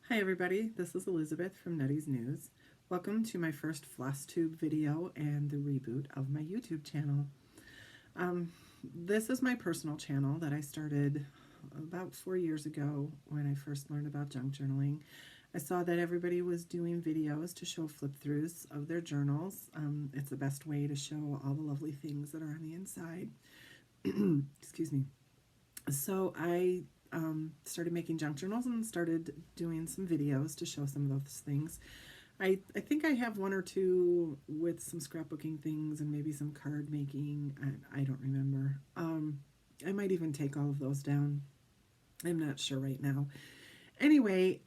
Hi everybody, this is Elizabeth from Nutty's News. Welcome to my first Flosstube video and the reboot of my YouTube channel. This is my personal channel that I started about 4 years ago when I first learned about junk journaling. I saw that everybody was doing videos to show flip-throughs of their journals. It's the best way to show all the lovely things that are on the inside. Excuse me. So I started making junk journals and started doing some videos to show some of those things. I think I have one or two with some scrapbooking things and maybe some card making. I don't remember. I might even take all of those down. I'm not sure right now. Anyway,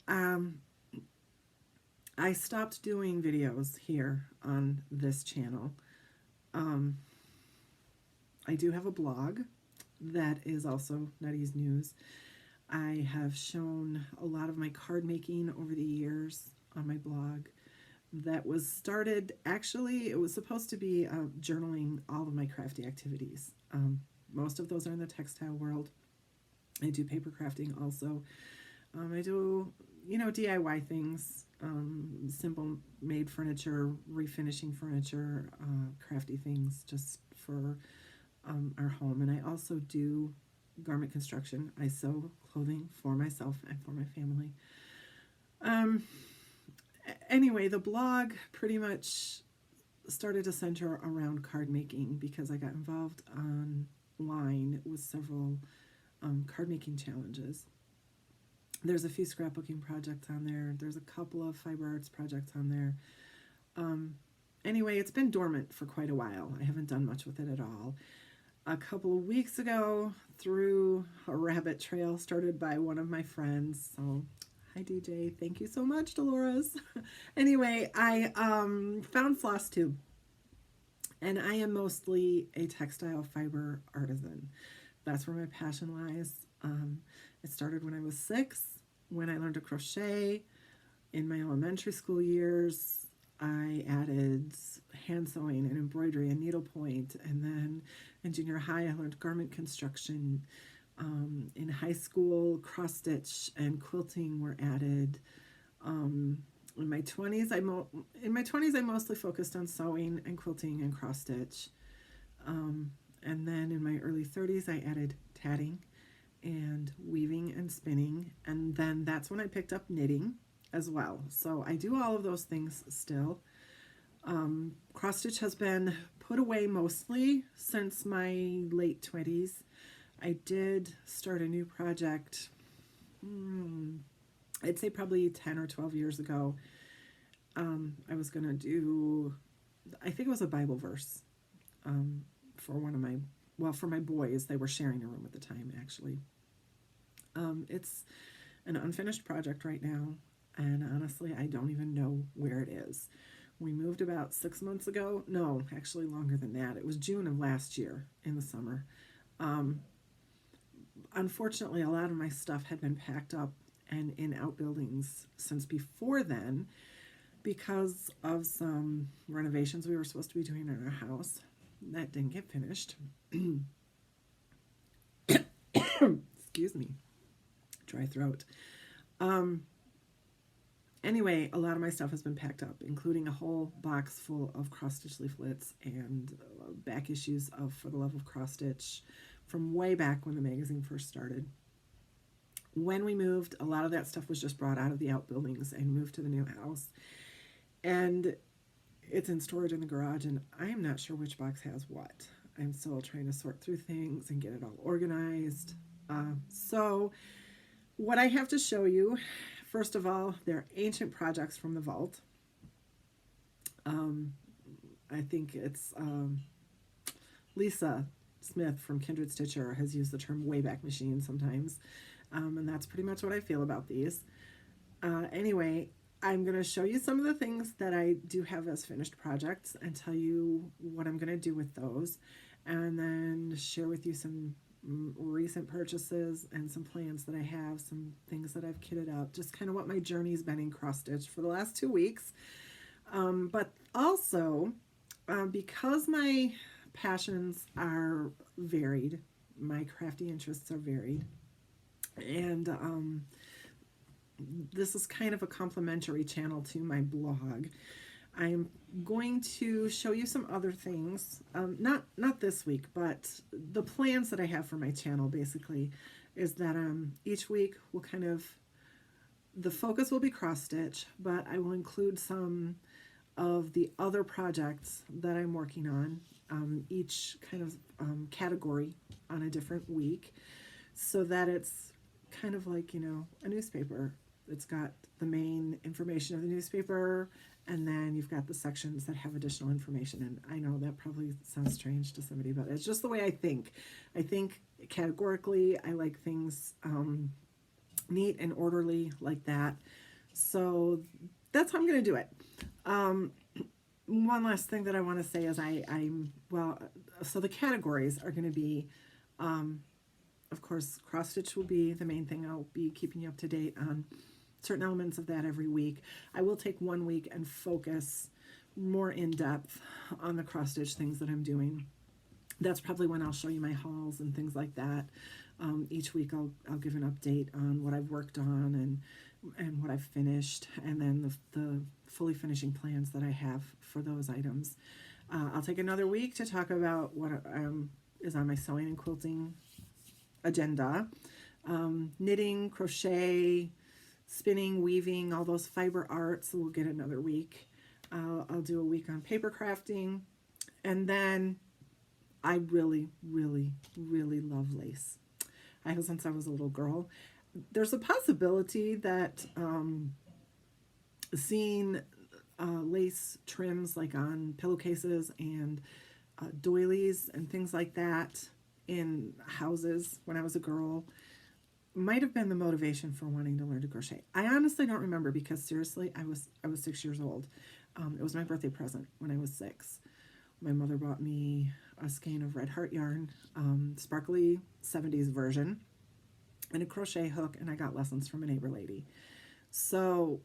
I stopped doing videos here on this channel. I do have a blog that is also Nutty's News. I have shown a lot of my card making over the years on my blog. That was started, actually, it was supposed to be journaling all of my crafty activities. Most of those are in the textile world. I do paper crafting also. I do, DIY things, simple made furniture, refinishing furniture, crafty things just for our home. And I also do garment construction. I sew clothing for myself and for my family. Anyway, the blog pretty much started to center around card making because I got involved online with several card making challenges. There's a few scrapbooking projects on there. There's a couple of fiber arts projects on there. Anyway, it's been dormant for quite a while. I haven't done much with it at all. A couple of weeks ago, through a rabbit trail started by one of my friends. So, hi DJ, thank you so much, Dolores. Anyway, I found Flosstube, and I am mostly a textile fiber artisan. That's where my passion lies. It started when I was 6, when I learned to crochet. In my elementary school years, I added hand sewing and embroidery and needlepoint, and then in junior high I learned garment construction. In high school, cross stitch and quilting were added. In my 20s, I mostly focused on sewing and quilting and cross stitch. And then in my early 30s, I added tatting and weaving and spinning, and then that's when I picked up knitting as well. So I do all of those things still. Cross stitch has been put away mostly since my late 20s. I did start a new project, I'd say probably 10 or 12 years ago. I was going to do, I think it was a Bible verse for for my boys. They were sharing a room at the time, actually. It's an unfinished project right now, and honestly, I don't even know where it is. We moved about 6 months ago. No, actually longer than that. It was June of last year in the summer. Unfortunately, a lot of my stuff had been packed up and in outbuildings since before then because of some renovations we were supposed to be doing in our house that didn't get finished. Excuse me. Dry throat. Anyway, a lot of my stuff has been packed up, including a whole box full of cross-stitch leaflets and back issues of For the Love of Cross Stitch from way back when the magazine first started. When we moved, a lot of that stuff was just brought out of the outbuildings and moved to the new house. And it's in storage in the garage, and I'm not sure which box has what. I'm still trying to sort through things and get it all organized. So what I have to show you, first of all, they're ancient projects from the vault. I think it's Lisa Smith from Kindred Stitcher has used the term Wayback Machine sometimes, and that's pretty much what I feel about these. Anyway, I'm going to show you some of the things that I do have as finished projects and tell you what I'm going to do with those, and then share with you some recent purchases and some plans that I have, some things that I've kitted up, just kind of what my journey's been in cross stitch for the last 2 weeks. But also, because my passions are varied, my crafty interests are varied, and this is kind of a complimentary channel to my blog. I'm going to show you some other things, not this week, but the plans that I have for my channel basically is that each week will kind of, the focus will be cross stitch, but I will include some of the other projects that I'm working on, each kind of category on a different week, so that it's kind of like, you know, a newspaper. It's got the main information of the newspaper, and then you've got the sections that have additional information. And I know that probably sounds strange to somebody, but it's just the way I think. I think categorically. I like things neat and orderly like that. So that's how I'm going to do it. One last thing that I want to say is so the categories are going to be, of course, cross stitch will be the main thing. I'll be keeping you up to date on certain elements of that every week. I will take 1 week and focus more in depth on the cross stitch things that I'm doing. That's probably when I'll show you my hauls and things like that. Each week I'll give an update on what I've worked on and what I've finished, and then the fully finishing plans that I have for those items. I'll take another week to talk about what is on my sewing and quilting agenda. Knitting, crochet, spinning, weaving, all those fiber arts, we'll get another week. I'll do a week on paper crafting. And then I really, really, really love lace. I have since I was a little girl. There's a possibility that seeing lace trims like on pillowcases and doilies and things like that in houses when I was a girl might have been the motivation for wanting to learn to crochet. I honestly don't remember, because seriously, I was 6 years old. It was my birthday present when I was 6. My mother bought me a skein of Red Heart yarn, sparkly 70s version, and a crochet hook, and I got lessons from a neighbor lady. So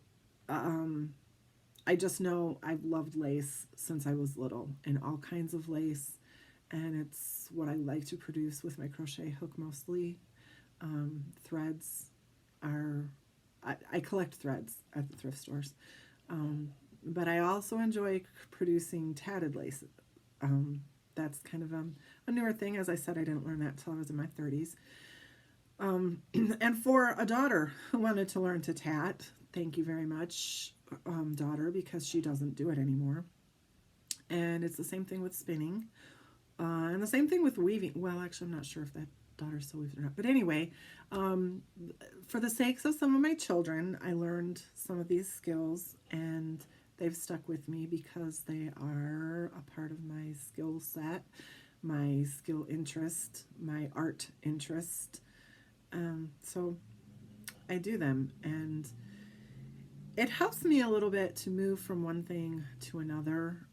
I just know I've loved lace since I was little, and all kinds of lace, and it's what I like to produce with my crochet hook mostly. Threads are, I collect threads at the thrift stores, but I also enjoy producing tatted lace. That's kind of a newer thing. As I said, I didn't learn that till I was in my 30s. And for a daughter who wanted to learn to tat, thank you very much, daughter, because she doesn't do it anymore. And it's the same thing with spinning, and the same thing with weaving. Well, actually, I'm not sure if that daughter still weaves or not. But anyway, for the sakes of some of my children, I learned some of these skills, and they've stuck with me because they are a part of my skill set, my skill interest, my art interest. So I do them, and it helps me a little bit to move from one thing to another.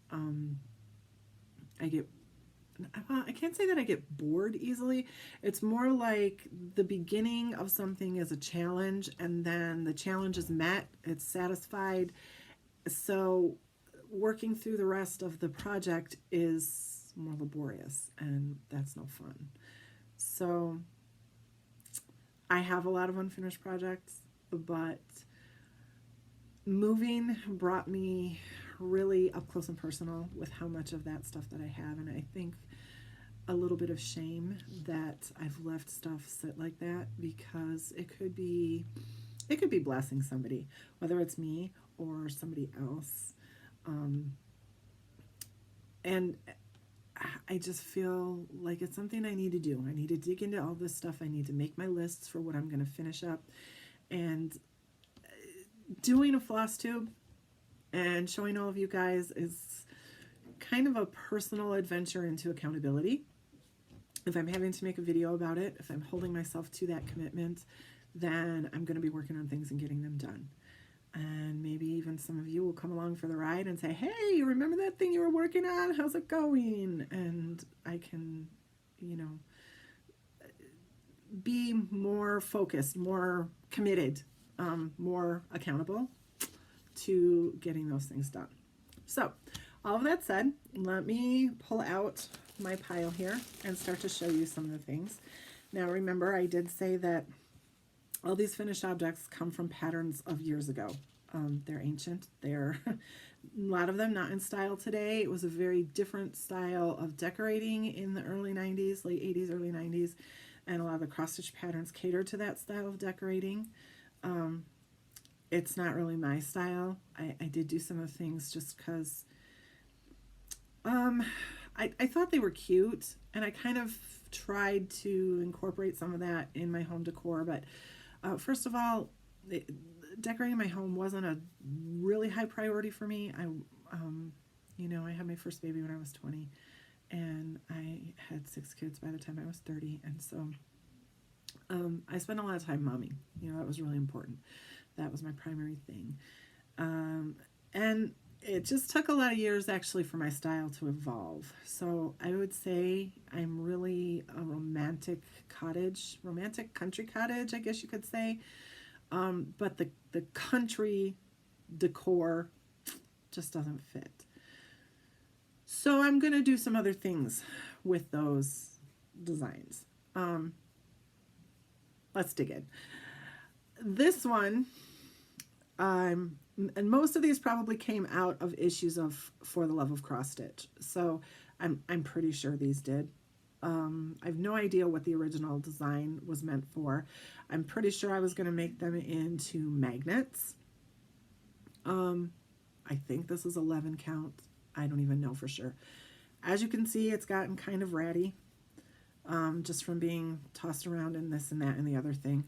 I can't say that I get bored easily. It's more like the beginning of something is a challenge, and then the challenge is met, it's satisfied. So working through the rest of the project is more laborious, and that's no fun. So I have a lot of unfinished projects, but moving brought me really up close and personal with how much of that stuff that I have, and I think a little bit of shame that I've left stuff sit like that, because it could be blessing somebody, whether it's me or somebody else. And I just feel like it's something I need to do. I need to dig into all this stuff. I need to make my lists for what I'm going to finish up. And doing a Flosstube and showing all of you guys is kind of a personal adventure into accountability. If I'm having to make a video about it, if I'm holding myself to that commitment, then I'm going to be working on things and getting them done. And maybe even some of you will come along for the ride and say, hey, you remember that thing you were working on? How's it going? And I can, be more focused, more committed, more accountable to getting those things done. So all of that said, let me pull out my pile here and start to show you some of the things. Now remember, I did say that All these finished objects come from patterns of years ago. They're ancient. They're a lot of them not in style today. It was a very different style of decorating in the early 90s, late 80s, early 90s, and a lot of the cross-stitch patterns catered to that style of decorating. It's not really my style. I did do some of the things just because I thought they were cute, and I kind of tried to incorporate some of that in my home decor, but first of all, decorating my home wasn't a really high priority for me. I had my first baby when I was 20, and I had 6 kids by the time I was 30, and so I spent a lot of time momming. That was really important. That was my primary thing. And it just took a lot of years actually for my style to evolve. So I would say I'm really a romantic country cottage, I guess you could say. But the country decor just doesn't fit. So I'm going to do some other things with those designs. Let's dig in. This one, and most of these probably came out of issues of For the Love of Cross Stitch. So I'm pretty sure these did. I have no idea what the original design was meant for. I'm pretty sure I was going to make them into magnets. I think this is 11 count. I don't even know for sure. As you can see, it's gotten kind of ratty, just from being tossed around in this and that and the other thing.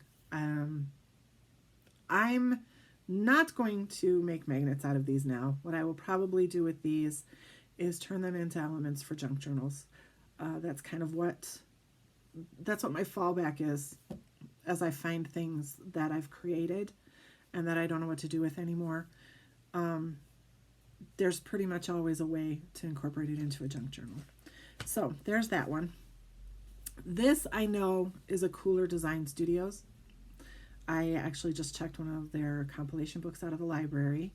I'm not going to make magnets out of these now. What I will probably do with these is turn them into elements for junk journals. That's what my fallback is, as I find things that I've created and that I don't know what to do with anymore. There's pretty much always a way to incorporate it into a junk journal. So there's that one. This I know is a Cooler Design Studios. I actually just checked one of their compilation books out of the library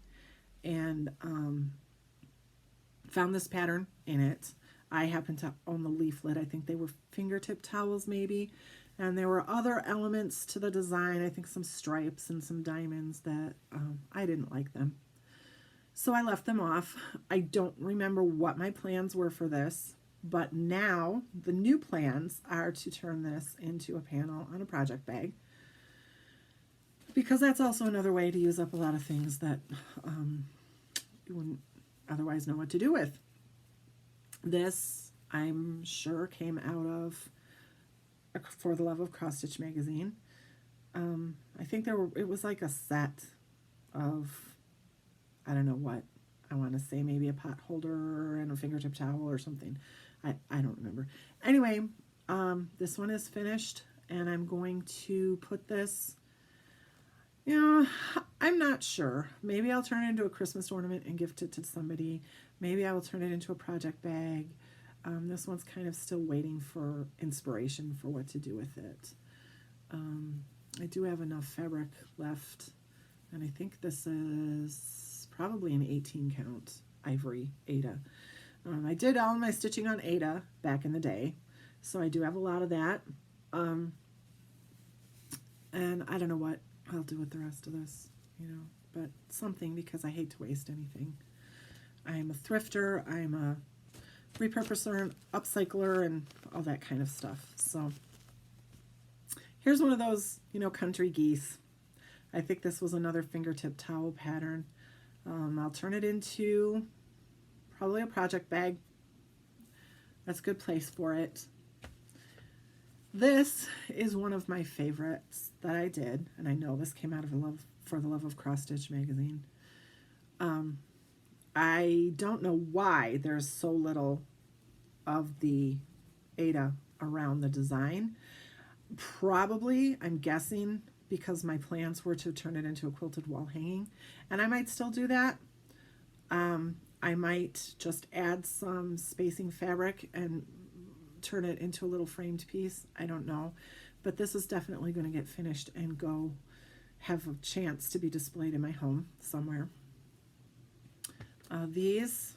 and found this pattern in it. I happen to own the leaflet. I think they were fingertip towels maybe. And there were other elements to the design, I think some stripes and some diamonds that I didn't like them. So I left them off. I don't remember what my plans were for this, but now the new plans are to turn this into a panel on a project bag, because that's also another way to use up a lot of things that you wouldn't otherwise know what to do with. This, I'm sure, came out of For the Love of Cross Stitch magazine. I think it was like a set of, I don't know what, I want to say maybe a pot holder and a fingertip towel or something. I don't remember. Anyway, this one is finished, and I'm going to put this, I'm not sure. Maybe I'll turn it into a Christmas ornament and gift it to somebody. Maybe I will turn it into a project bag. This one's kind of still waiting for inspiration for what to do with it. I do have enough fabric left, and I think this is probably an 18 count ivory Aida. I did all my stitching on Aida back in the day, so I do have a lot of that. And I don't know what I'll do with the rest of this, but something, because I hate to waste anything. I'm a thrifter, I'm a repurposer and upcycler and all that kind of stuff. So here's one of those, country geese. I think this was another fingertip towel pattern. I'll turn it into probably a project bag. That's a good place for it. This is one of my favorites that I did, and I know this came out of For the Love of Cross Stitch magazine. I don't know why there's so little of the Aida around the design. Probably, I'm guessing, because my plans were to turn it into a quilted wall hanging, and I might still do that. I might just add some spacing fabric and turn it into a little framed piece. I don't know, but this is definitely going to get finished and go have a chance to be displayed in my home somewhere. These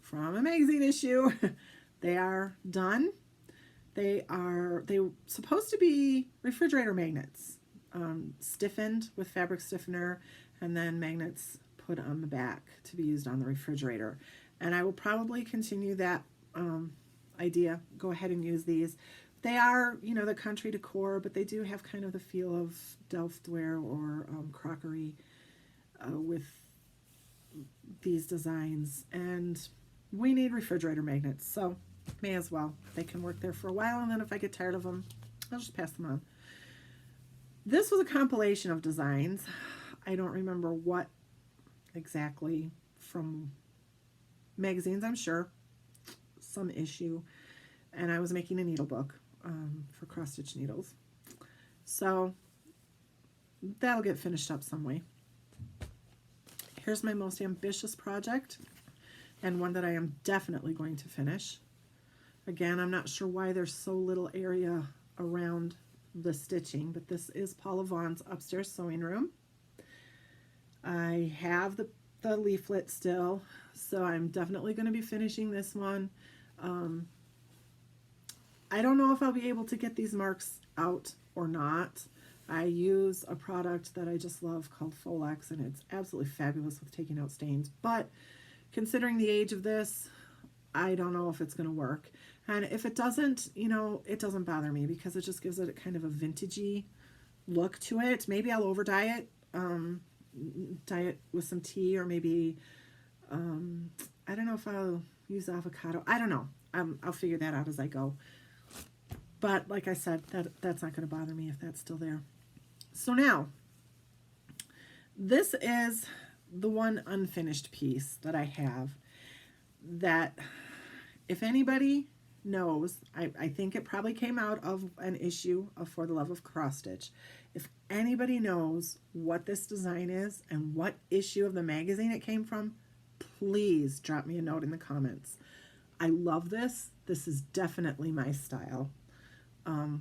from a magazine issue, they are done. They're supposed to be refrigerator magnets. stiffened with fabric stiffener, and then magnets put on the back to be used on the refrigerator. And I will probably continue that idea. Go ahead and use these. They are, you know, the country decor, but they do have kind of the feel of Delftware or crockery with these designs. And we need refrigerator magnets, so may as well. They can work there for a while, and then if I get tired of them, I'll just pass them on. This was a compilation of designs. I don't remember what exactly, from magazines, I'm sure, some issue, and I was making a needle book for cross-stitch needles. So that'll get finished up some way. Here's my most ambitious project, and one that I am definitely going to finish. Again, I'm not sure why there's so little area around the stitching, but this is Paula Vaughn's upstairs sewing room. I have the leaflet still, so I'm definitely going to be finishing this one. I don't know if I'll be able to get these marks out or not. I use a product that I just love called Folex, and it's absolutely fabulous with taking out stains, but considering the age of this, I don't know if it's going to work. And if it doesn't, you know, it doesn't bother me because it just gives it kind of a vintagey look to it. Maybe I'll over dye it, dye it with some tea, or maybe, I don't know if I'll use avocado. I don't know. I'll figure that out as I go. But like I said, that's not going to bother me if that's still there. So now, this is the one unfinished piece that I have that, if anybody knows, I think it probably came out of an issue of For the Love of Cross Stitch. If anybody knows what this design is and what issue of the magazine it came from, please drop me a note in the comments. I love this. This is definitely my style. I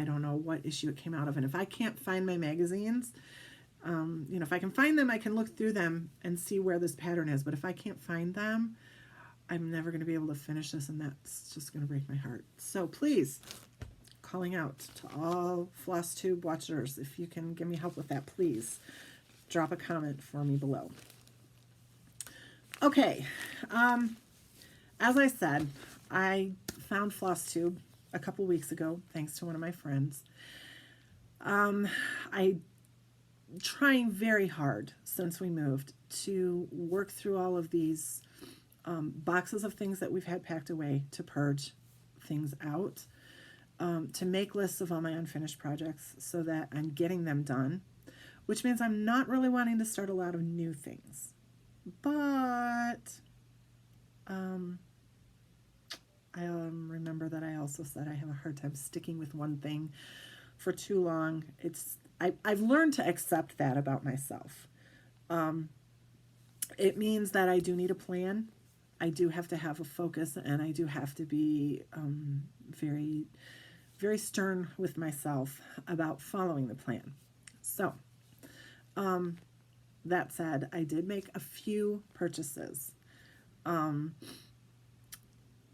don't know what issue it came out of, and if I can't find my magazines, you know, if I can find them, I can look through them and see where this pattern is, but if I can't find them, I'm never going to be able to finish this, and that's just going to break my heart. So please, calling out to all Flosstube watchers, if you can give me help with that, please drop a comment for me below. Okay, as I said, I found Flosstube a couple weeks ago, thanks to one of my friends. I trying very hard since we moved to work through all of these boxes of things that we've had packed away, to purge things out, to make lists of all my unfinished projects so that I'm getting them done, which means I'm not really wanting to start a lot of new things. But I remember that I also said I have a hard time sticking with one thing for too long. I've learned to accept that about myself. It means that I do need a plan. I do have to have a focus, and I do have to be very, very stern with myself about following the plan. So, that said, I did make a few purchases.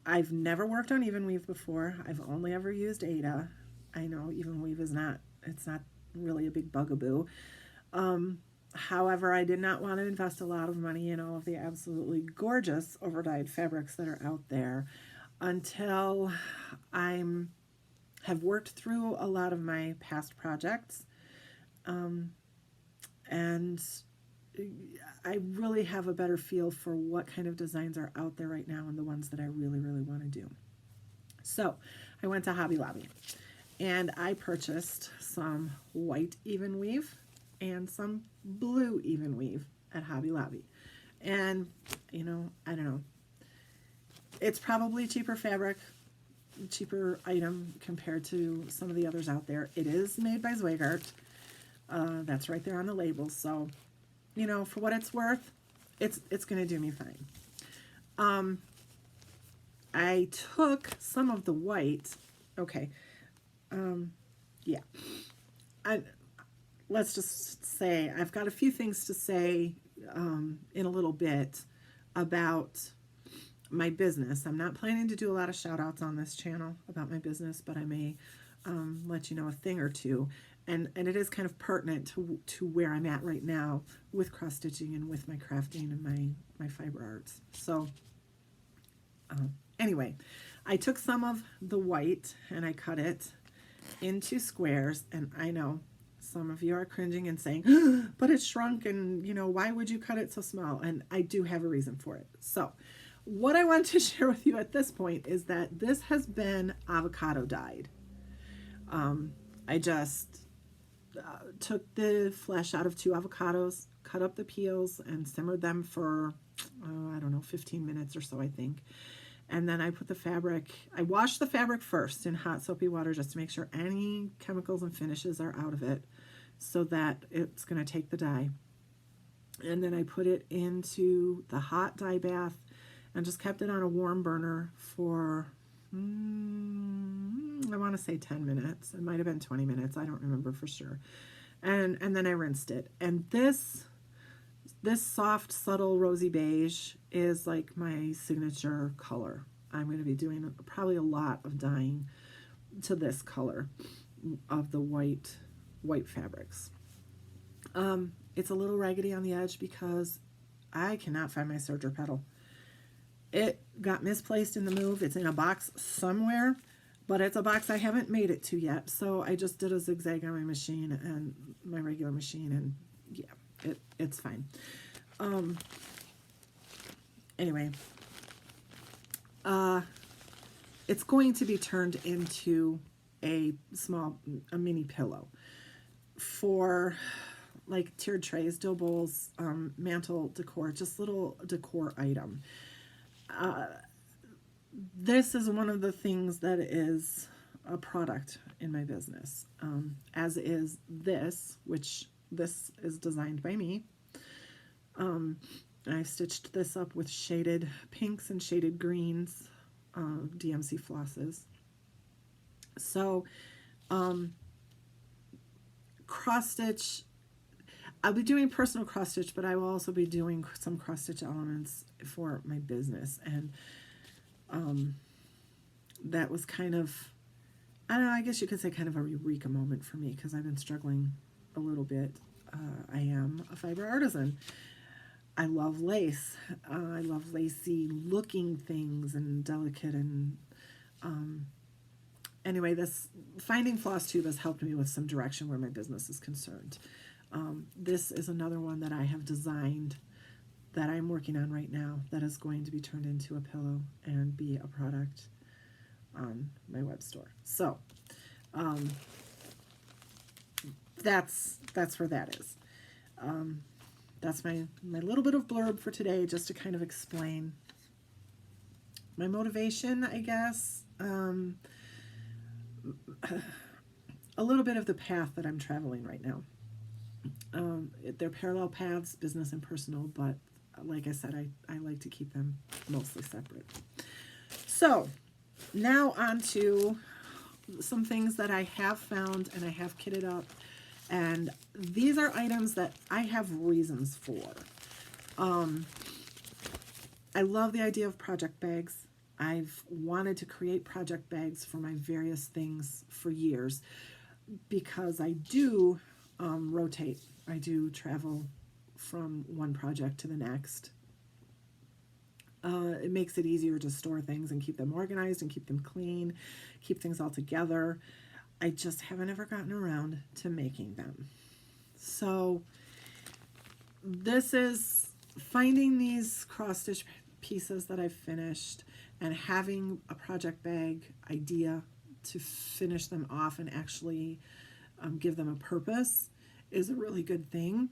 I've never worked on even weave before. I've only ever used Ada. I know even weave is not really a big bugaboo. However, I did not want to invest a lot of money in all of the absolutely gorgeous overdyed fabrics that are out there until I have worked through a lot of my past projects. And I really have a better feel for what kind of designs are out there right now and the ones that I really, really want to do. So I went to Hobby Lobby and I purchased some white even weave and some blue even weave at Hobby Lobby. And, you know, I don't know. It's probably cheaper fabric, cheaper item compared to some of the others out there. It is made by Zweigart. That's right there on the label. So, you know, for what it's worth, it's going to do me fine. I took some of the white. Okay. Yeah. Let's just say I've got a few things to say in a little bit about my business. I'm not planning to do a lot of shout outs on this channel about my business, but I may let you know a thing or two. And it is kind of pertinent to where I'm at right now with cross stitching and with my crafting and my fiber arts. So anyway, I took some of the white and I cut it into squares, and I know some of you are cringing and saying, but it's shrunk, and you know, why would you cut it so small? And I do have a reason for it. So what I want to share with you at this point is that this has been avocado dyed. I just took the flesh out of 2 avocados, cut up the peels, and simmered them for, I don't know, 15 minutes or so, I think. And then I put the fabric, I washed the fabric first in hot soapy water just to make sure any chemicals and finishes are out of it so that it's going to take the dye. And then I put it into the hot dye bath and just kept it on a warm burner for, I want to say 10 minutes. It might have been 20 minutes. I don't remember for sure. And then I rinsed it. And this soft, subtle rosy beige is like my signature color. I'm going to be doing probably a lot of dyeing to this color of the white fabrics. It's a little raggedy on the edge because I cannot find my serger pedal. It got misplaced in the move. It's in a box somewhere, but it's a box I haven't made it to yet. So I just did a zigzag on my machine and my regular machine, and yeah, it's fine. Anyway, it's going to be turned into a mini pillow for like tiered trays, dough bowls, mantle decor, just little decor item. This is one of the things that is a product in my business, as is this, which this is designed by me. I stitched this up with shaded pinks and shaded greens, DMC flosses. So, cross stitch, I'll be doing personal cross stitch, but I will also be doing some cross stitch elements for my business. And that was kind of, I don't know, I guess you could say kind of a eureka moment for me because I've been struggling a little bit. I am a fiber artisan. I love lace. I love lacy looking things and delicate, and anyway, this finding Flosstube has helped me with some direction where my business is concerned. This is another one that I have designed that I'm working on right now that is going to be turned into a pillow and be a product on my web store. So that's where that is. That's my little bit of blurb for today, just to kind of explain my motivation, I guess. A little bit of the path that I'm traveling right now. They're parallel paths, business and personal, but like I said, I like to keep them mostly separate. So now on to some things that I have found and I have kitted up. And these are items that I have reasons for. I love the idea of project bags. I've wanted to create project bags for my various things for years because I do rotate. I do travel from one project to the next. It makes it easier to store things and keep them organized and keep them clean, keep things all together. I just haven't ever gotten around to making them. So this is finding these cross-stitch pieces that I've finished and having a project bag idea to finish them off and actually give them a purpose is a really good thing.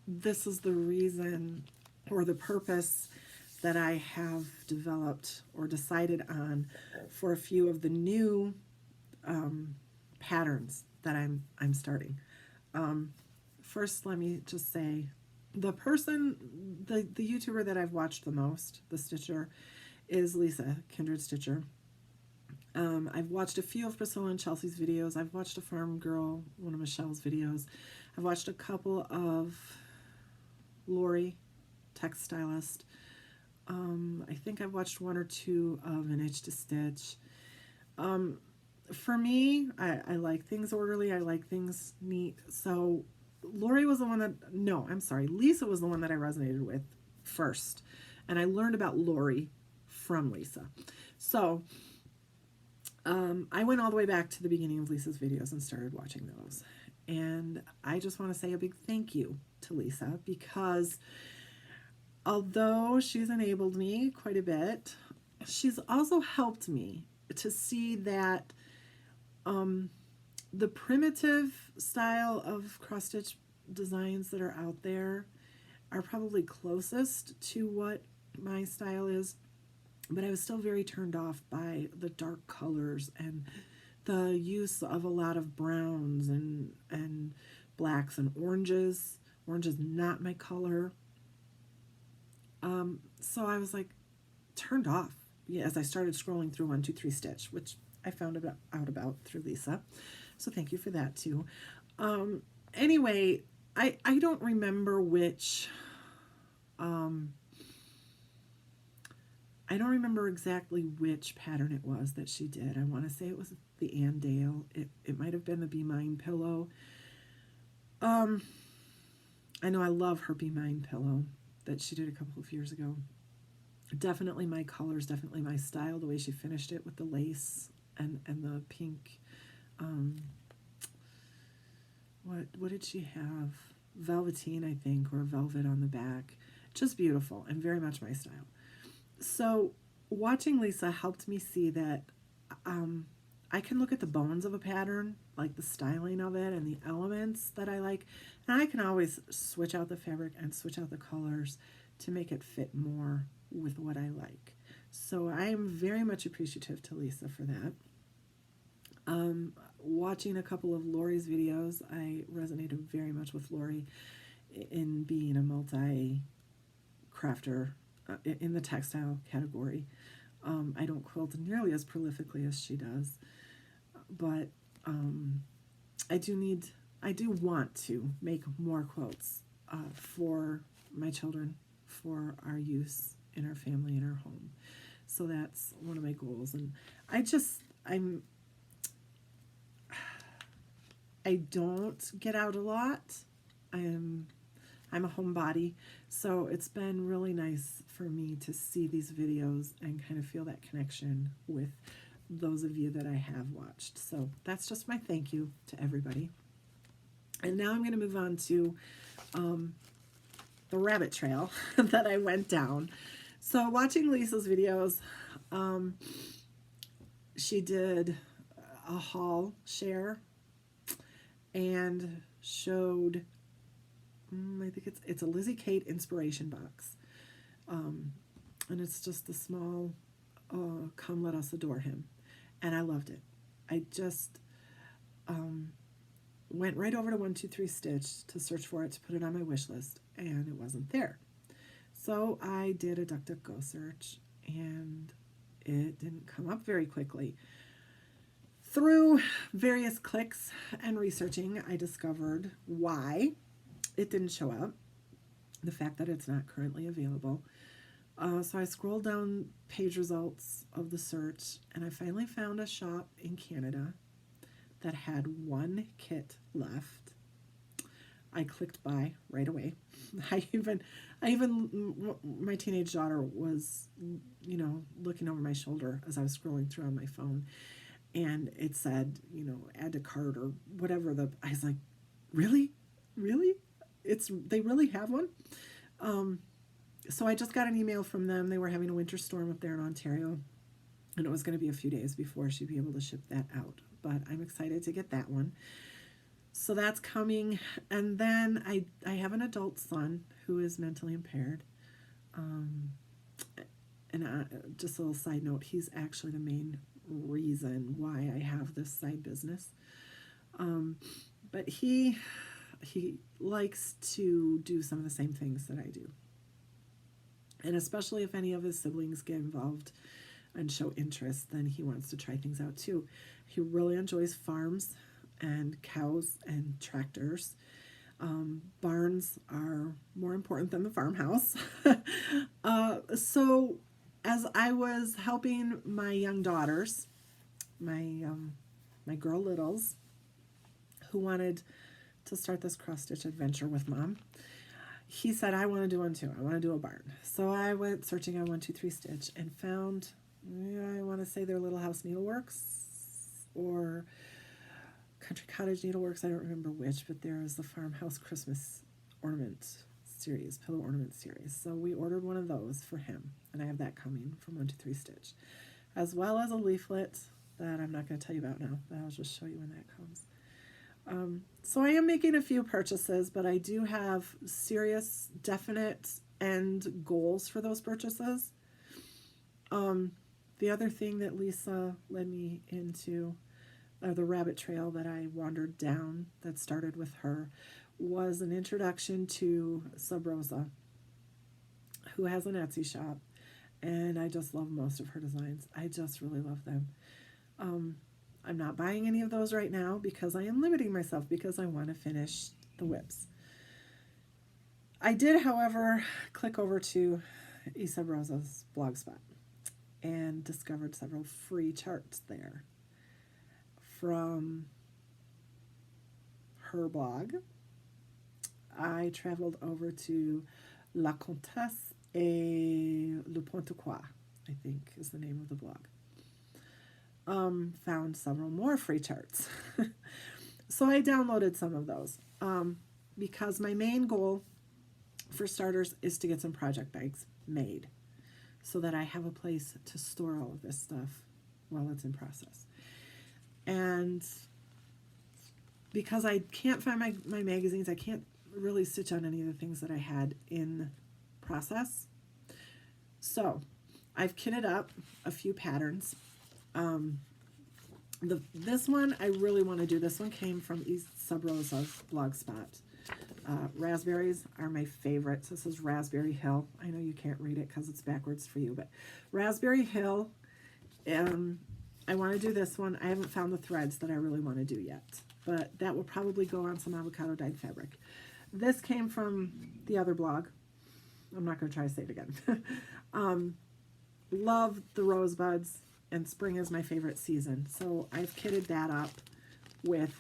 This is the reason or the purpose that I have developed or decided on for a few of the new patterns that I'm starting. First, let me just say, the YouTuber that I've watched the most, the stitcher, is Lisa, Kindred Stitcher. I've watched a few of Priscilla and Chelsea's videos. I've watched a Farm Girl, one of Michelle's videos. I've watched a couple of Lori, Text Stylist. I think I've watched one or two of An Itch to Stitch. For me, I like things orderly. I like things neat. So Lori was the one that, no, I'm sorry, Lisa was the one that I resonated with first. And I learned about Lori from Lisa. So I went all the way back to the beginning of Lisa's videos and started watching those. And I just want to say a big thank you to Lisa, because although she's enabled me quite a bit, she's also helped me to see that the primitive style of cross-stitch designs that are out there are probably closest to what my style is, but I was still very turned off by the dark colors and the use of a lot of browns and blacks and oranges. Orange is not my color. So I was like turned off, yeah, as I started scrolling through 123 Stitch, which I found out about through Lisa. So thank you for that too. Anyway, I don't remember which, I don't remember exactly which pattern it was that she did. I want to say it was the Andale. It might have been the Be Mine pillow. I know I love her Be Mine pillow that she did a couple of years ago. Definitely my colors, definitely my style, the way she finished it with the lace and the pink. What did she have? Velveteen, I think, or velvet on the back. Just beautiful and very much my style. So watching Lisa helped me see that I can look at the bones of a pattern, like the styling of it and the elements that I like, and I can always switch out the fabric and switch out the colors to make it fit more with what I like. So I am very much appreciative to Lisa for that. Watching a couple of Lori's videos, I resonated very much with Lori in being a multi-crafter in the textile category. I don't quilt nearly as prolifically as she does, but I do want to make more quilts for my children, for our use in our family, in our home. So that's one of my goals. And I don't get out a lot. I'm a homebody, so it's been really nice for me to see these videos and kind of feel that connection with those of you that I have watched. So that's just my thank you to everybody. And now I'm going to move on to the rabbit trail that I went down. So watching Lisa's videos, she did a haul share and showed, I think it's a Lizzie Kate inspiration box. And it's just the small, Come Let Us Adore Him. And I loved it. I just went right over to 123 Stitch to search for it, to put it on my wish list, and it wasn't there. So I did a DuckDuckGo search, and it didn't come up very quickly. Through various clicks and researching, I discovered why it didn't show up, the fact that it's not currently available. So I scrolled down page results of the search, and I finally found a shop in Canada that had one kit left. I clicked buy right away. My teenage daughter was, looking over my shoulder as I was scrolling through on my phone, and it said, add to cart or whatever. I was like, really? They really have one? So I just got an email from them. They were having a winter storm up there in Ontario, and it was going to be a few days before she'd be able to ship that out. But I'm excited to get that one. So that's coming. And then I have an adult son who is mentally impaired. Just a little side note, he's actually the main reason why I have this side business. But he likes to do some of the same things that I do. And especially if any of his siblings get involved and show interest, then he wants to try things out too. He really enjoys farms and cows and tractors. Barns are more important than the farmhouse. So as I was helping my young daughters, my girl littles, who wanted to start this cross stitch adventure with mom, he said, I want to do one too. I want to do a barn. So I went searching on 123 Stitch and found, I want to say, their Little House Needleworks or Country Cottage Needleworks. I don't remember which, but there is the Farmhouse Christmas ornament series, pillow ornament series. So we ordered one of those for him, and I have that coming from 123 Stitch, as well as a leaflet that I'm not going to tell you about now, but I'll just show you when that comes. So I am making a few purchases, but I do have serious, definite end goals for those purchases. The other thing that Lisa led me into, the rabbit trail that I wandered down that started with her, was an introduction to Sub Rosa, who has an Etsy shop, and I just love most of her designs. I just really love them. I'm not buying any of those right now because I am limiting myself because I want to finish the whips. I did, however, click over to Sub Rosa's blogspot and discovered several free charts there from her blog. I traveled over to La Comtesse et Le Pointe-Croix, I think is the name of the blog. Found several more free charts. So I downloaded some of those because my main goal, for starters, is to get some project bags made so that I have a place to store all of this stuff while it's in process. And because I can't find my magazines, I can't really stitch on any of the things that I had in process. So I've kitted up a few patterns. This one I really want to do. This one came from Sub Rosa's blogspot. Raspberries are my favorites. This is Raspberry Hill. I know you can't read it because it's backwards for you, but Raspberry Hill. I want to do this one. I haven't found the threads that I really want to do yet, but that will probably go on some avocado dyed fabric. This came from the other blog. I'm not going to try to say it again. Love the rosebuds, and spring is my favorite season. So I've kitted that up with,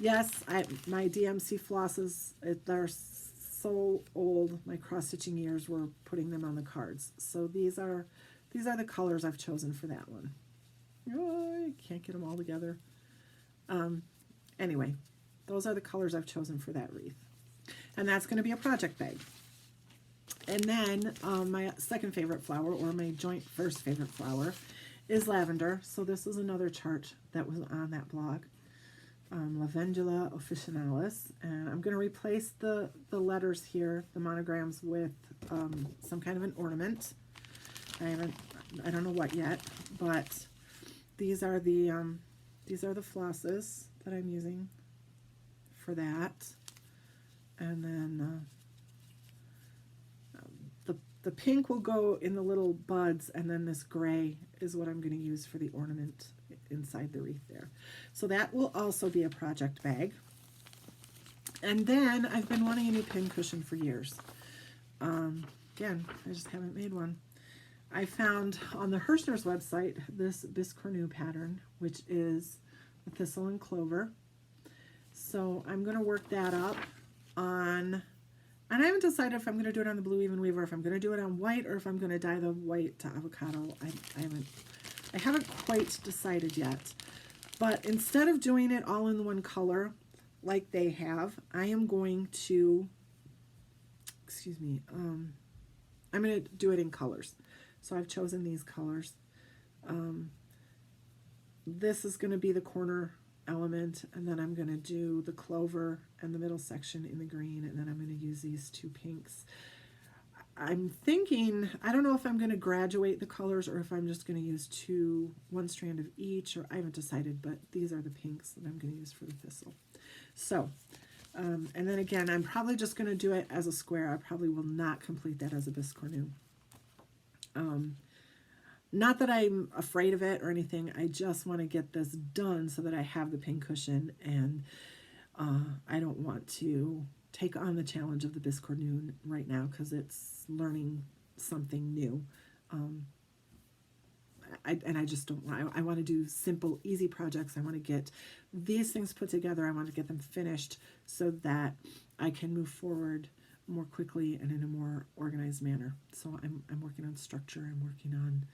yes, my DMC flosses, they're so old, my cross-stitching years were putting them on the cards. So these are the colors I've chosen for that one. Oh, I can't get them all together. Anyway, those are the colors I've chosen for that wreath. And that's going to be a project bag. And then my second favorite flower, or my joint first favorite flower, is lavender. So this is another chart that was on that blog, Lavandula officinalis. And I'm going to replace the letters here, the monograms, with some kind of an ornament. I don't know what yet, but these are the flosses that I'm using for that. And then the pink will go in the little buds, and then this gray is what I'm going to use for the ornament inside the wreath there. So that will also be a project bag. And then I've been wanting a new pin cushion for years. Again, I just haven't made one. I found on the Hirschner's website this Biscornu pattern, which is a thistle and clover. So I'm going to work that up on, and I haven't decided if I'm going to do it on the Blue Even Weaver, if I'm going to do it on white, or if I'm going to dye the white to avocado. I haven't quite decided yet. But instead of doing it all in one color like they have, I am going to, I'm going to do it in colors. So I've chosen these colors. This is going to be the corner element, and then I'm going to do the clover and the middle section in the green, and then I'm going to use these two pinks. I'm thinking, I don't know if I'm going to graduate the colors or if I'm just going to use one strand of each, or I haven't decided, but these are the pinks that I'm going to use for the thistle. So, and then again, I'm probably just going to do it as a square. I probably will not complete that as a biscornu. Not that I'm afraid of it or anything. I just want to get this done so that I have the pin cushion. And I don't want to take on the challenge of the biscord noon right now because it's learning something new. And I just don't want, I want to do simple, easy projects. I want to get these things put together. I want to get them finished so that I can move forward more quickly and in a more organized manner. So I'm working on structure. I'm working on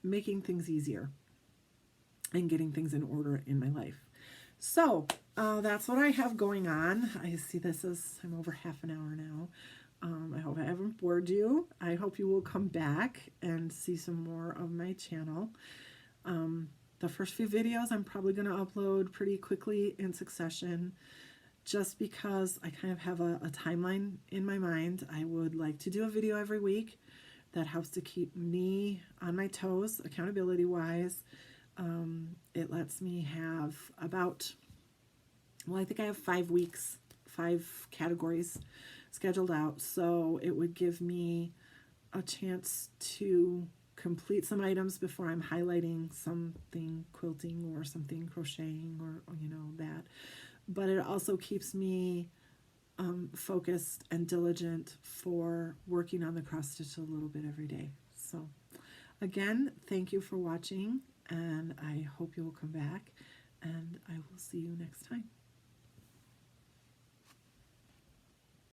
making things easier and getting things in order in my life. So that's what I have going on. I see this is, I'm over half an hour now. I hope I haven't bored you. I hope you will come back and see some more of my channel. The first few videos I'm probably going to upload pretty quickly in succession just because I kind of have a timeline in my mind. I would like to do a video every week. That helps to keep me on my toes, accountability-wise. It lets me have about, well, I think I have 5 weeks, 5 categories scheduled out. So it would give me a chance to complete some items before I'm highlighting something quilting or something crocheting or you know, that. But it also keeps me focused and diligent for working on the cross stitch a little bit every day. So again, thank you for watching, and I hope you will come back, and I will see you next time.